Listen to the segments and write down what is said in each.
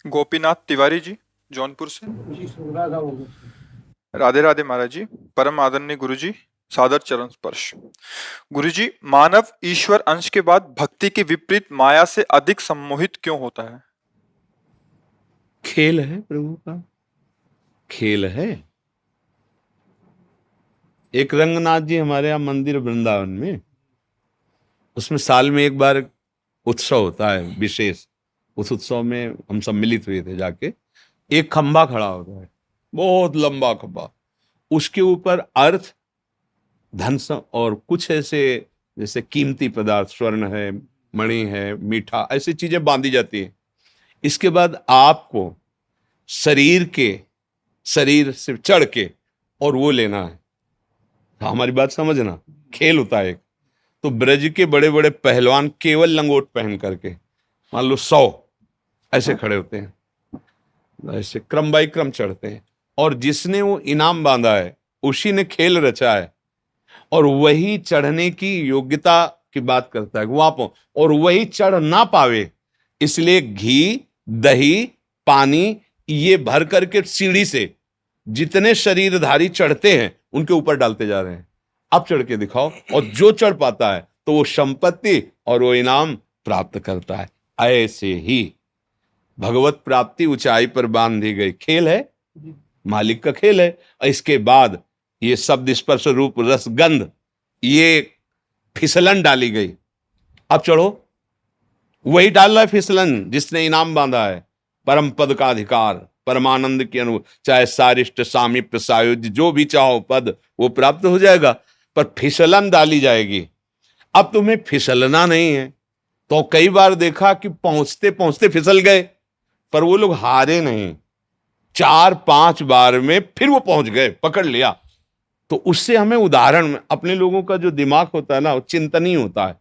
गोपीनाथ तिवारी जी, जौनपुर से। जी सुधा का बोल रहे राधे राधे महाराज जी। परम आदरणीय गुरु जी, सादर चरण स्पर्श। गुरु जी, मानव ईश्वर अंश के बाद भक्ति के विपरीत माया से अधिक सम्मोहित क्यों होता है? खेल है प्रभु का, खेल है। एक रंगनाथ जी हमारे यहाँ मंदिर वृंदावन में, उसमें साल में एक बार उत्सव होता है विशेष। उस उत्सव में हम सब मिलित हुए थे जाके। एक खंभा खड़ा होता है, बहुत लंबा खंभा, उसके ऊपर अर्थ, धन और कुछ ऐसे जैसे कीमती पदार्थ, स्वर्ण है, मणि है, मीठा, ऐसी चीजें बांधी जाती है। इसके बाद आपको शरीर से चढ़ के और वो लेना है। हमारी बात समझना, खेल होता है एक। तो ब्रज के बड़े बड़े पहलवान केवल लंगोट पहन करके, मान लो 100 ऐसे खड़े होते हैं, ऐसे क्रम बाई क्रम चढ़ते हैं, और जिसने वो इनाम बांधा है उसी ने खेल रचा है, और वही चढ़ने की योग्यता की बात करता है वहां पर, और वही चढ़ ना पावे इसलिए घी, दही, पानी ये भर करके सीढ़ी से जितने शरीरधारी चढ़ते हैं उनके ऊपर डालते जा रहे हैं। अब चढ़ के दिखाओ, और जो चढ़ पाता है तो वो संपत्ति और वो इनाम प्राप्त करता है। ऐसे ही भगवत प्राप्ति ऊंचाई पर बांधी गई खेल है, मालिक का खेल है। इसके बाद ये शब्द, स्पर्श, रूप, रस, गंध, ये फिसलन डाली गई। अब चढ़ो, वही डाल रहा है फिसलन जिसने इनाम बांधा है, परम पद का अधिकार, परमानंद की अनुभव, चाहे सारिष्ट, सामीप्य, सायुज्य, जो भी चाहो पद वो प्राप्त हो जाएगा, पर फिसलन डाली जाएगी। अब तुम्हें फिसलना नहीं है, तो कई बार देखा कि पहुंचते पहुंचते फिसल गए, पर वो लोग हारे नहीं, 4-5 बार में फिर वो पहुंच गए, पकड़ लिया। तो उससे हमें उदाहरण, अपने लोगों का जो दिमाग होता है ना, वो चिंतनीय होता है।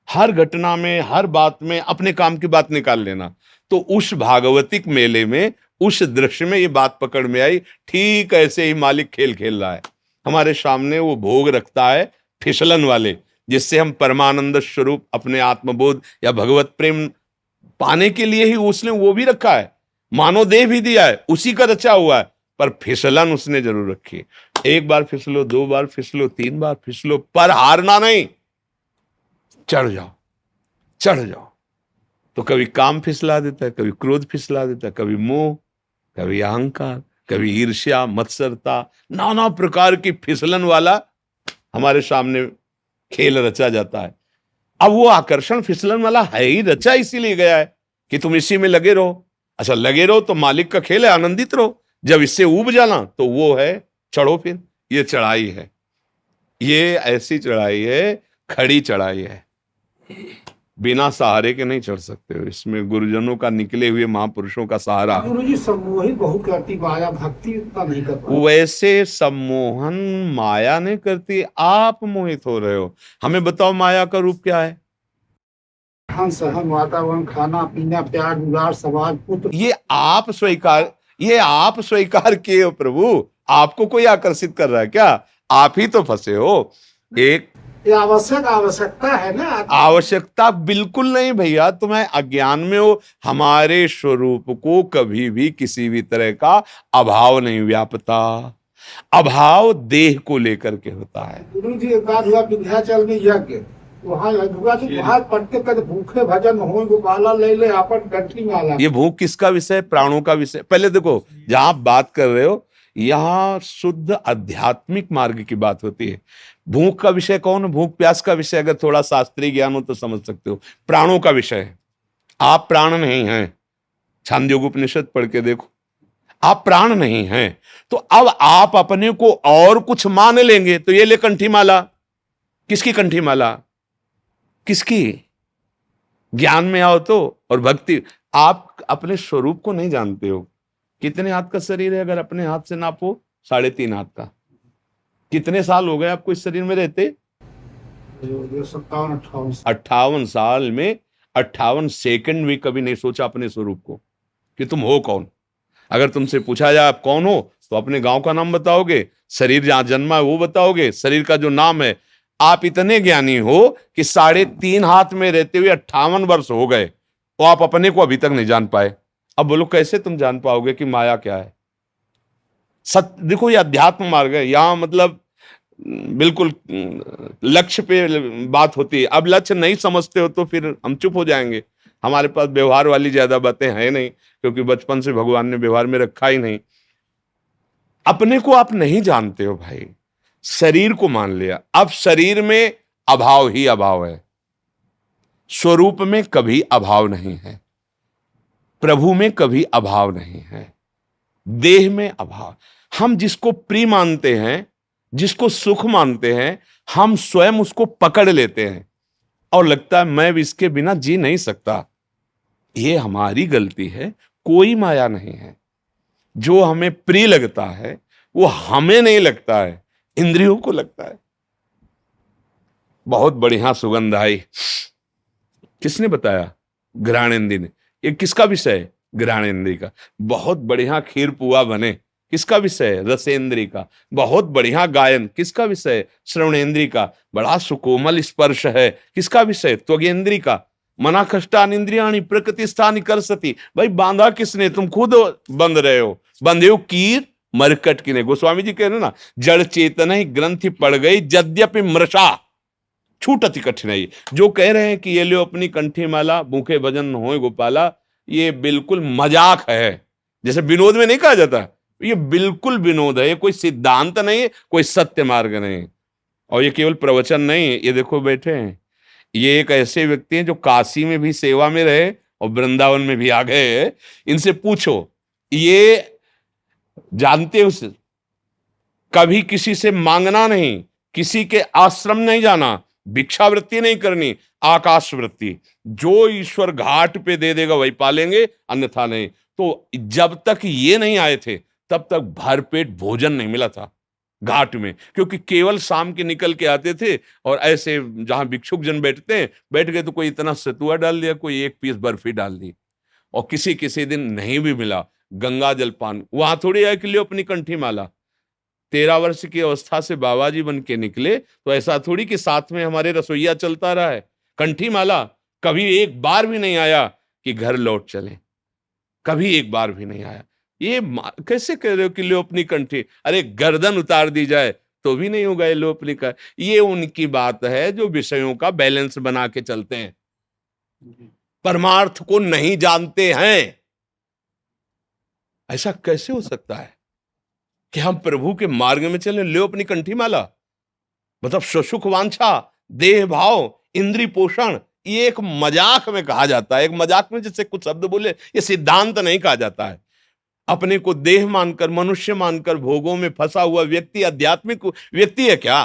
हर घटना में, हर बात में अपने काम की बात निकाल लेना। तो उस भागवतिक मेले में, उस दृश्य में ये बात पकड़ में आई। ठीक ऐसे ही मालिक खेल खेल रहा है हमारे सामने। वो भोग रखता है फिसलन वाले, जिससे हम परमानंद स्वरूप अपने आत्मबोध या भगवत प्रेम पाने के लिए ही उसने वो भी रखा है, मानव देह भी दिया है, उसी का रचा हुआ है, पर फिसलन उसने जरूर रखी। एक बार फिसलो, 2 बार फिसलो, 3 बार फिसलो, पर हारना नहीं, चढ़ जाओ, चढ़ जाओ। तो कभी काम फिसला देता है, कभी क्रोध फिसला देता है, कभी मोह, कभी अहंकार, कभी ईर्ष्या, मत्सरता, नाना प्रकार की फिसलन वाला हमारे सामने खेल रचा जाता है। अब वो आकर्षण फिसलन वाला है ही रचा, इसीलिए गया है कि तुम इसी में लगे रहो। अच्छा लगे रहो तो मालिक का खेल है, आनंदित रहो। जब इससे ऊब जाना तो वो है चढ़ो। फिर ये चढ़ाई है, ये ऐसी चढ़ाई है, खड़ी चढ़ाई है, बिना सहारे के नहीं चढ़ सकते हो। इसमें गुरुजनों का, निकले हुए महापुरुषों का सहारा। गुरु जी सम्मोहित बहुत करती माया, भक्ति उतना नहीं कर पाती। वैसे सम्मोहन माया नहीं करती, आप मोहित हो रहे हो। हमें बताओ माया का रूप क्या है? सहन, वातावरण, खाना पीना, प्यार, दुलार, समाज, पुत्र, ये आप स्वीकार किए हो प्रभु। आपको कोई आकर्षित कर रहा है क्या? आप ही तो फंसे हो। एक ये आवश्यकता है ना। आवश्यकता बिल्कुल नहीं भैया, तुम्हें अज्ञान में हो। हमारे स्वरूप को कभी भी किसी भी तरह का अभाव नहीं व्यापता। अभाव देह को लेकर के होता है। गुरु जी एक बात हुआ विंध्याचल में यज्ञ, वहाँ वहाँ पढ़ते कर भूखे भजन हो, गोपाला ले ले अपन कंठी माला। ये भूख किसका विषय? प्राणों का विषय। पहले देखो, जहां आप बात कर रहे हो यहां शुद्ध आध्यात्मिक मार्ग की बात होती है। भूख का विषय कौन? भूख प्यास का विषय अगर थोड़ा शास्त्रीय ज्ञान हो तो समझ सकते हो। प्राणों का विषय है। आप प्राण नहीं हैं, छांदोग्य उपनिषद पढ़ के देखो, आप प्राण नहीं हैं। तो अब आप अपने को और कुछ मान लेंगे तो ये ले कंठी माला। किसकी कंठी माला? किसकी? ज्ञान में आओ तो, और भक्ति। आप अपने स्वरूप को नहीं जानते हो। कितने हाथ का शरीर है? अगर अपने हाथ से नापो, 3.5 हाथ का। कितने साल हो गए आपको इस शरीर में रहते? 58 साल में 58 सेकंड भी कभी नहीं सोचा अपने स्वरूप को कि तुम हो कौन। अगर तुमसे पूछा जाए आप कौन हो, तो अपने गांव का नाम बताओगे, शरीर जहां जन्मा है वो बताओगे, शरीर का जो नाम है। आप इतने ज्ञानी हो कि 3.5 हाथ में रहते हुए 58 वर्ष हो गए, तो आप अपने को अभी तक नहीं जान पाए। अब बोलो कैसे तुम जान पाओगे कि माया क्या है? सत्य देखो, ये अध्यात्म मार्ग है। यहाँ मतलब बिल्कुल लक्ष्य पे बात होती है। अब लक्ष्य नहीं समझते हो तो फिर हम चुप हो जाएंगे। हमारे पास व्यवहार वाली ज्यादा बातें हैं नहीं, क्योंकि बचपन से भगवान ने व्यवहार में रखा ही नहीं। अपने को आप नहीं जानते हो भाई, शरीर को मान लिया। अब शरीर में अभाव ही अभाव है, स्वरूप में कभी अभाव नहीं है, प्रभु में कभी अभाव नहीं है, देह में अभाव। हम जिसको प्रिय मानते हैं, जिसको सुख मानते हैं, हम स्वयं उसको पकड़ लेते हैं और लगता है मैं भी इसके बिना जी नहीं सकता। ये हमारी गलती है, कोई माया नहीं है। जो हमें प्रिय लगता है वो हमें नहीं लगता है, इंद्रियों को लगता है। बहुत बढ़िया सुगंध आई, किसने बताया? घ्राणेन्द्री ने। ये किसका विषय है? घ्राणेन्द्री का। बहुत बढ़िया खीर पुआ बने, किसका विषय है? रसेंद्री का। बहुत बढ़िया गायन, किसका विषय है? श्रवणेन्द्री का। बड़ा सुकोमल स्पर्श है, किसका विषय? त्वगेन्द्री का। मना कष्टान इंद्रियाणी प्रकृति स्थानी कर सती। भाई बांधा किसने? तुम खुद बंध रहे हो। बंधे हो कीर मरकट किने। गोस्वामी जी कह रहे ना, जड़ चेतन ही ग्रंथि पड़ गई यद्यपि मृषा छूटति कठिनाई। जो कह रहे हैं कि ये लो अपनी कंठी माला, भूखे भजन होए गोपाला, ये बिल्कुल मजाक है। जैसे विनोद में नहीं कहा जाता, ये बिल्कुल विनोद है। ये कोई सिद्धांत नहीं है, कोई सत्य मार्ग नहीं। और ये केवल प्रवचन नहीं है। ये देखो बैठे हैं, ये एक ऐसे व्यक्ति हैं जो काशी में भी सेवा में रहे और वृंदावन में भी आ गए। इनसे पूछो, ये जानते हो कभी किसी से मांगना नहीं, किसी के आश्रम नहीं जाना, भिक्षावृत्ति नहीं करनी, आकाश वृत्ति। जो ईश्वर घाट पे दे देगा वही पालेंगे, अन्यथा नहीं। तो जब तक ये नहीं आए थे तब तक भरपेट भोजन नहीं मिला था घाट में, क्योंकि केवल शाम के निकल के आते थे और ऐसे जहां भिक्षुक जन बैठते हैं, बैठ गए तो कोई इतना सतुआ डाल दिया, कोई एक पीस बर्फी डाल दी। और किसी किसी दिन नहीं भी मिला, गंगा जल पान। वहां थोड़ी है कि लियो अपनी कंठी माला। 13 वर्ष की अवस्था से बाबा जी बन के निकले तो ऐसा थोड़ी कि साथ में हमारे रसोईया चलता रहा है। कंठी माला कभी एक बार भी नहीं आया कि घर लौट चले, कभी एक बार भी नहीं आया। ये कैसे कह रहे हो कि लो अपनी कंठी? अरे गर्दन उतार दी जाए तो भी नहीं होगा ये लो अपनी का। ये उनकी बात है जो विषयों का बैलेंस बना के चलते हैं, परमार्थ को नहीं जानते हैं। ऐसा कैसे हो सकता है कि हम प्रभु के मार्ग में चले? लो अपनी कंठी माला मतलब सुख वांछा, देह भाव, इंद्रिय पोषण, ये एक मजाक में कहा जाता है। एक मजाक में जैसे कुछ शब्द बोले, ये सिद्धांत नहीं कहा जाता है। अपने को देह मानकर, मनुष्य मानकर भोगों में फंसा हुआ व्यक्ति आध्यात्मिक व्यक्ति है क्या?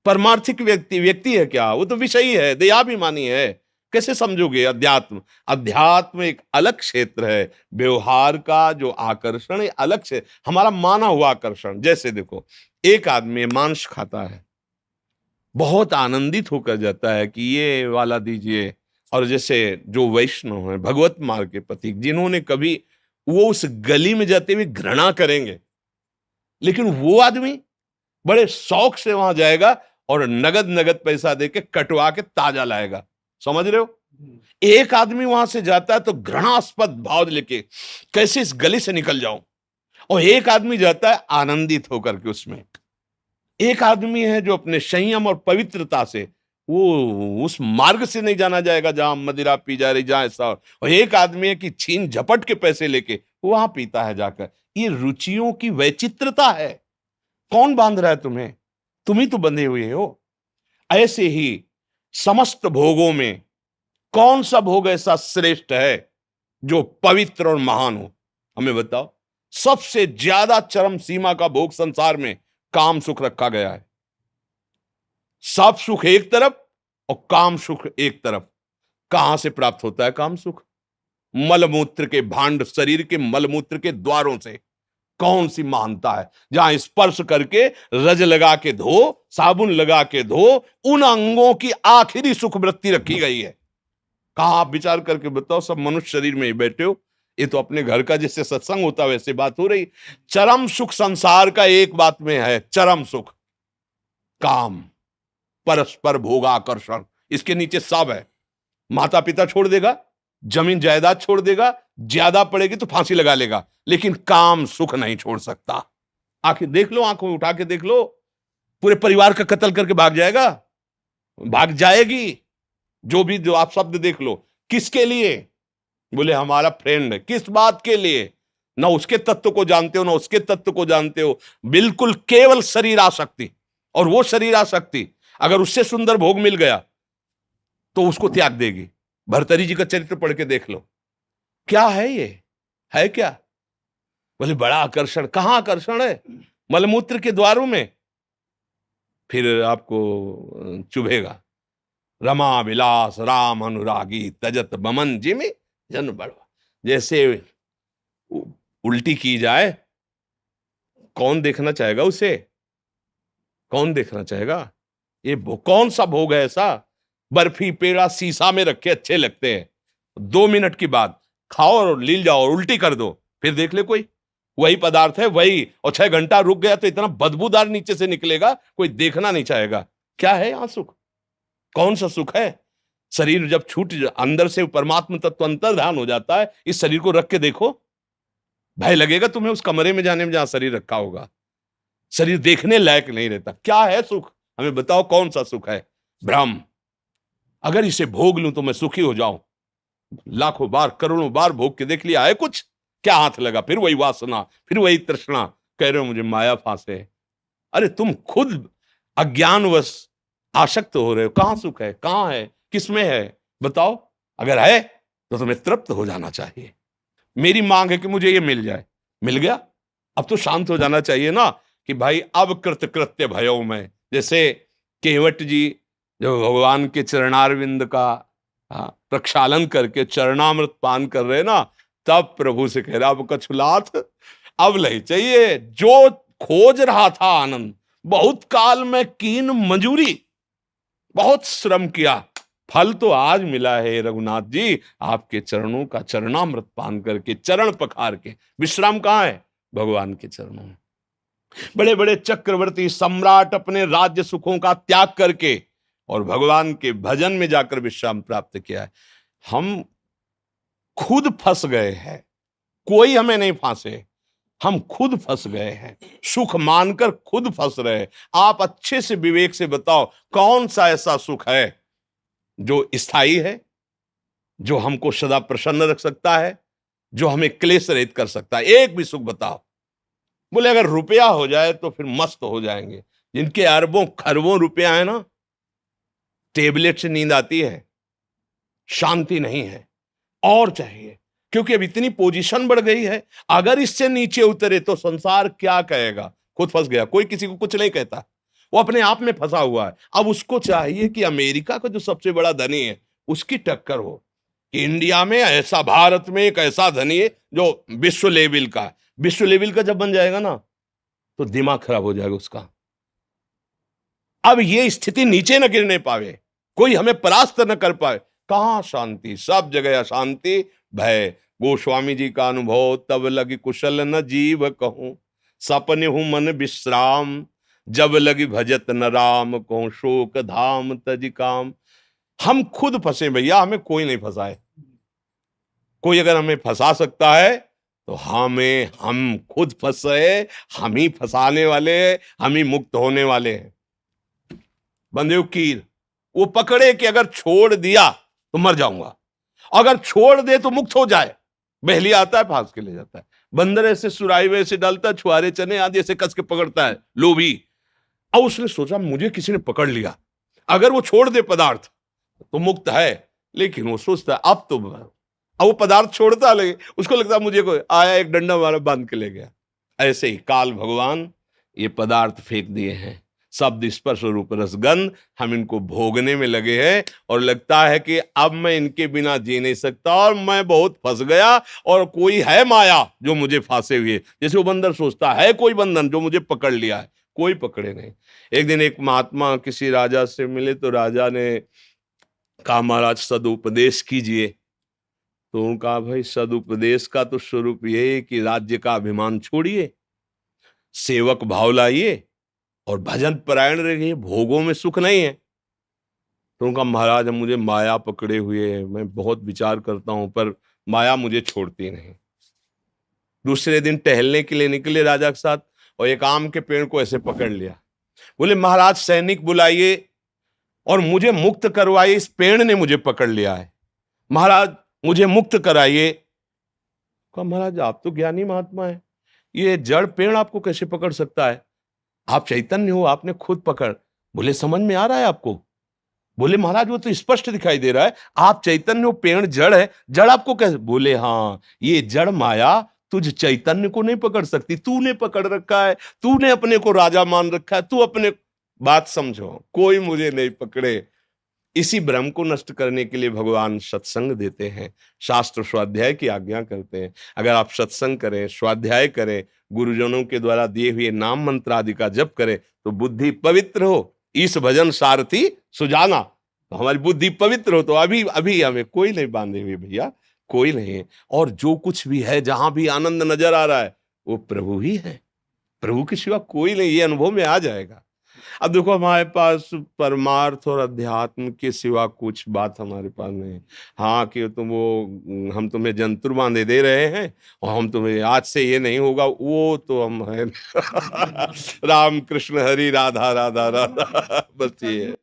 परमार्थिक व्यक्ति है क्या? वो तो विषयी है, देहाभिमानी है। कैसे समझोगे अध्यात्म? अध्यात्म एक अलग क्षेत्र है, व्यवहार का जो आकर्षण है अलग से, हमारा माना हुआ आकर्षण। जैसे देखो, एक आदमी मांस खाता है, बहुत आनंदित होकर जाता है कि ये वाला दीजिए। और जैसे जो वैष्णव है, भगवत मार्ग के प्रतीक, जिन्होंने कभी, वो उस गली में जाते हुए घृणा करेंगे, लेकिन वो आदमी बड़े शौक से वहां जाएगा और नगद नगद पैसा देके कटवा के ताजा लाएगा। समझ रहे हो? एक आदमी वहां से जाता है तो घृणास्पद भाव लेके, कैसे इस गली से निकल जाऊं। और एक आदमी जाता है आनंदित होकर के उसमें। एक आदमी है जो अपने संयम और पवित्रता से, वो उस मार्ग से नहीं जाना जाएगा जहां मदिरा पी जा रही, जहां ऐसा। और एक आदमी है कि छीन झपट के पैसे लेके वहां पीता है जाकर। ये रुचियों की वैचित्रता है। कौन बांध रहा है तुम्हें? तुम ही तो बंधे हुए हो। ऐसे ही समस्त भोगों में कौन सा भोग ऐसा श्रेष्ठ है जो पवित्र और महान हो? हमें बताओ। सबसे ज्यादा चरम सीमा का भोग संसार में काम सुख रखा गया है। सब सुख एक तरफ और काम सुख एक तरफ। कहां से प्राप्त होता है काम सुख? मलमूत्र के भांड, शरीर के मलमूत्र के द्वारों से। कौन सी महानता है जहां स्पर्श करके रज लगा के धो, साबुन लगा के धो, उन अंगों की आखिरी सुख वृत्ति रखी गई है। कहां? आप विचार करके बताओ। सब मनुष्य शरीर में ही बैठे हो। ये तो अपने घर का जैसे सत्संग होता है वैसे बात हो रही। चरम सुख संसार का एक बात में है, चरम सुख काम, परस्पर भोगाकर्षण। इसके नीचे सब है। माता पिता छोड़ देगा, जमीन जायदाद छोड़ देगा, ज्यादा पड़ेगी तो फांसी लगा लेगा, लेकिन काम सुख नहीं छोड़ सकता। आखिर देख लो, आंखों में उठा के देख लो, पूरे परिवार का कत्ल करके भाग जाएगा, भाग जाएगी। जो आप शब्द देख लो, किसके लिए? बोले हमारा फ्रेंड है। किस बात के लिए? ना उसके तत्व को जानते हो, ना उसके तत्व को जानते हो, बिल्कुल केवल शरीर आसक्ति। और वो शरीर आसक्ति अगर उससे सुंदर भोग मिल गया तो उसको त्याग देगी। भर्तरी जी का चरित्र पढ़ के देख लो, क्या है ये, है क्या? बोले बड़ा आकर्षण। कहां आकर्षण है? मलमूत्र के द्वारों में। फिर आपको चुभेगा। रमा विलास राम अनुरागी तजत बमन जिमि जन बड़वा। जैसे उल्टी की जाए, कौन देखना चाहेगा उसे? कौन देखना चाहेगा? ये कौन सा भोग है ऐसा? बर्फी पेड़ा शीशा में रखे अच्छे लगते हैं, 2 मिनट के बाद खाओ और लील जाओ और उल्टी कर दो, फिर देख ले कोई। वही पदार्थ है वही, और 6 घंटा रुक गया तो इतना बदबूदार नीचे से निकलेगा, कोई देखना नहीं चाहेगा। क्या है यहां सुख? कौन सा सुख है? शरीर जब छूट अंदर से परमात्मा तत्व अंतर्धान हो जाता है, इस शरीर को रख के देखो, भय लगेगा तुम्हें उस कमरे में जाने में जहां शरीर रखा होगा। शरीर देखने लायक नहीं रहता। क्या है सुख? हमें बताओ कौन सा सुख है? भ्रम। अगर इसे भोग लूं तो मैं सुखी हो जाऊं। लाखों बार करोड़ों बार भोग के देख लिया है कुछ? क्या हाथ लगा? फिर वही वासना, फिर वही तृष्णा। कह रहे हो मुझे माया फांसे। अरे तुम खुद अज्ञानवश आसक्त हो रहे हो। कहां सुख है? कहां है? किसमें है? बताओ। अगर है तो तुम्हें तृप्त हो जाना चाहिए। मेरी मांग है कि मुझे ये मिल जाए। मिल गया, अब तो शांत हो जाना चाहिए ना कि भाई अब कृत्य भयो में। जैसे केवट जी जो भगवान के चरणारविंद का प्रक्षालन करके चरणामृत पान कर रहे ना, तब प्रभु से कह रहा अब कछुलाथ अब नहीं चाहिए। जो खोज रहा था आनंद, बहुत काल में कीन मंजूरी, बहुत श्रम किया, फल तो आज मिला है रघुनाथ जी। आपके चरणों का चरणामृत पान करके, चरण पखार के। विश्राम कहां है? भगवान के चरणों में। बड़े बड़े चक्रवर्ती सम्राट अपने राज्य सुखों का त्याग करके और भगवान के भजन में जाकर विश्राम प्राप्त किया है। हम खुद फंस गए हैं, कोई हमें नहीं फांसे, हम खुद फंस गए हैं। सुख मानकर खुद फंस रहे। आप अच्छे से विवेक से बताओ कौन सा ऐसा सुख है जो स्थायी है, जो हमको सदा प्रसन्न रख सकता है, जो हमें क्लेश रहित कर सकता है? एक भी सुख बताओ। बोले अगर रुपया हो जाए तो फिर मस्त हो जाएंगे। जिनके अरबों खरबों रुपया है ना, टेबलेट से नींद आती है, शांति नहीं है, और चाहिए। क्योंकि अब इतनी पोजीशन बढ़ गई है, अगर इससे नीचे उतरे तो संसार क्या कहेगा? खुद फंस गया, कोई किसी को कुछ नहीं कहता, वो अपने आप में फंसा हुआ है। अब उसको चाहिए कि अमेरिका का जो सबसे बड़ा धनी है उसकी टक्कर हो, कि इंडिया में ऐसा, भारत में एक ऐसा धनी है जो विश्व लेवल का है। विश्व लेवल का जब बन जाएगा ना तो दिमाग खराब हो जाएगा उसका। अब ये स्थिति नीचे न गिरने पावे, कोई हमें परास्त न कर पाए। कहां शांति? सब जगह अशांति, भय। गोस्वामी जी का अनुभव, तब लगी कुशल न जीव कहूं, सपने हूं मन विश्राम, जब लगी भजत न राम कहूं, शोक धाम तज काम। हम खुद फंसे भैया, हमें कोई नहीं फंसाए। कोई अगर हमें फंसा सकता है तो हम खुद फंसे, हम ही फंसाने वाले, हम ही मुक्त होने वाले हैं। बंदे कीर वो पकड़े कि अगर छोड़ दिया तो मर जाऊंगा, अगर छोड़ दे तो मुक्त हो जाए। बहली आता है, फांस के ले जाता है। बंदर ऐसे सुराई में ऐसे डालता है, छुआरे चने आदि ऐसे कस के पकड़ता है, लोभी। अब उसने सोचा मुझे किसी ने पकड़ लिया, अगर वो छोड़ दे पदार्थ तो मुक्त है। लेकिन वो सोचता है अब वो पदार्थ छोड़ता लगे, उसको लगता है मुझे कोई आया एक डंडा मारा बांध के ले गया। ऐसे ही काल भगवान ये पदार्थ फेंक दिए हैं, शब्द स्पर्श रूप रसगंध, हम इनको भोगने में लगे हैं और लगता है कि अब मैं इनके बिना जी नहीं सकता और मैं बहुत फंस गया और कोई है माया जो मुझे फांसे हुए। जैसे वो बंदर सोचता है कोई बंधन जो मुझे पकड़ लिया है, कोई पकड़े नहीं। एक दिन एक महात्मा किसी राजा से मिले तो राजा ने कहा महाराज सदुपदेश कीजिए। तो कहा भाई सदुपदेश का तो स्वरूप ये है कि राज्य का अभिमान छोड़िए, सेवक भाव लाइए और भजन परायण रहिए, भोगों में सुख नहीं है। तो उनका महाराज मुझे माया पकड़े हुए है, मैं बहुत विचार करता हूं पर माया मुझे छोड़ती नहीं। दूसरे दिन टहलने के लिए निकले राजा के साथ, और एक आम के पेड़ को ऐसे पकड़ लिया। बोले महाराज सैनिक बुलाइए और मुझे मुक्त करवाइए, इस पेड़ ने मुझे पकड़ लिया है, महाराज मुझे मुक्त कराइए। कहा महाराज आप तो ज्ञानी महात्मा है, ये जड़ पेड़ आपको कैसे पकड़ सकता है? आप चैतन्य हो, आपने खुद पकड़। बोले समझ में आ रहा है आपको? बोले महाराज वो तो स्पष्ट दिखाई दे रहा है, आप चैतन्य हो, पेड़ जड़ है, जड़ आपको कैसे? बोले हाँ, ये जड़ माया तुझ चैतन्य को नहीं पकड़ सकती, तूने पकड़ रखा है, तूने अपने को राजा मान रखा है, तू अपने। बात समझो, कोई मुझे नहीं पकड़े। इसी भ्रम को नष्ट करने के लिए भगवान सत्संग देते हैं, शास्त्र स्वाध्याय की आज्ञा करते हैं। अगर आप सत्संग करें, स्वाध्याय करें, गुरुजनों के द्वारा दिए हुए नाम मंत्र आदि का जप करें, तो बुद्धि पवित्र हो। इस भजन सारथी सुजाना, तो हमारी बुद्धि पवित्र हो, तो अभी अभी हमें कोई नहीं बांधे हुए भैया, कोई नहीं है। और जो कुछ भी है, जहां भी आनंद नजर आ रहा है, वो प्रभु ही है, प्रभु के सिवा कोई नहीं। ये अनुभव में आ जाएगा। अब देखो हमारे पास परमार्थ और अध्यात्म के सिवा कुछ बात हमारे पास नहीं। हाँ कि हम तुम्हें जंतुर बांधे दे रहे हैं और हम तुम्हें आज से ये नहीं होगा, वो तो हम है। राम कृष्ण हरि राधा राधा राधा, बस ये है।